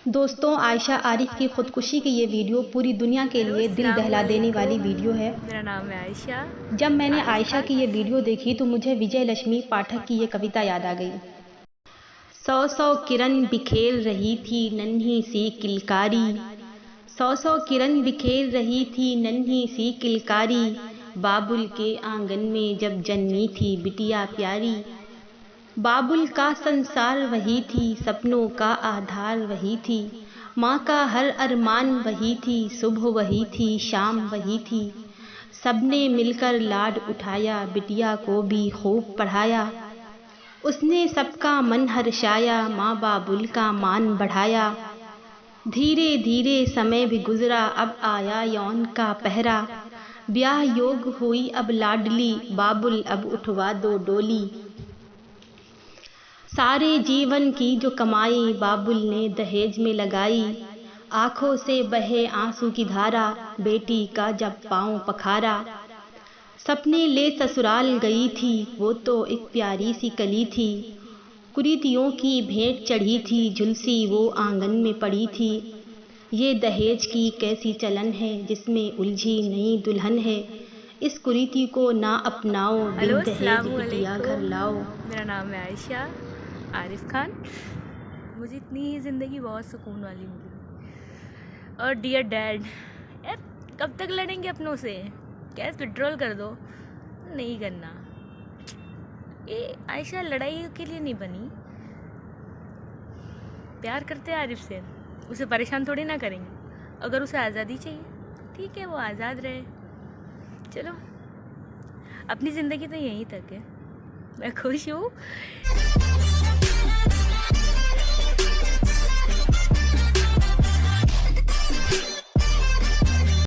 दोस्तों, आयशा आरिफ की खुदकुशी की ये वीडियो पूरी दुनिया के लिए दिल दहला देने वाली वीडियो है। मेरा नाम है आयशा। जब मैंने आयशा की ये वीडियो देखी तो मुझे विजय लक्ष्मी पाठक की ये कविता याद आ गई। सौ सौ किरण बिखेर रही थी नन्ही सी किलकारी, सौ सौ किरण बिखेर रही थी नन्ही सी किलकारी, बाबुल के आंगन में जब जन्मी थी बिटिया प्यारी। बाबुल का संसार वही थी, सपनों का आधार वही थी, माँ का हर अरमान वही थी, सुबह वही थी शाम वही थी। सबने मिलकर लाड उठाया, बिटिया को भी खूब पढ़ाया, उसने सबका मन हर्षाया, माँ बाबुल का मान बढ़ाया। धीरे धीरे समय भी गुजरा, अब आया यौन का पहरा, ब्याह योग हुई अब लाडली, बाबुल अब उठवा दो डोली। सारे जीवन की जो कमाई बाबुल ने दहेज में लगाई, आंखों से बहे आंसू की धारा, बेटी का जब पाँव पखारा। सपने ले ससुराल गई थी, वो तो एक प्यारी सी कली थी, कुरीतियों की भेंट चढ़ी थी, झुलसी वो आंगन में पड़ी थी। ये दहेज की कैसी चलन है, जिसमें उलझी नई दुल्हन है, इस कुरीति को ना अपनाओ, हेलो, बिन दहेज अस्सलाम बिटिया घर वालेकुम। लाओ। मेरा नाम है आयशा आरिफ खान। मुझे इतनी ही ज़िंदगी बहुत सुकून वाली मिली। और डियर डैड, यार कब तक लड़ेंगे अपनों से? कैश विड्रॉल कर दो। नहीं करना। ये आयशा लड़ाई के लिए नहीं बनी। प्यार करते हैं आरिफ से, उसे परेशान थोड़ी ना करेंगे। अगर उसे आज़ादी चाहिए, ठीक है, वो आज़ाद रहे। चलो, अपनी ज़िंदगी तो यहीं तक है। मैं खुश हूँ।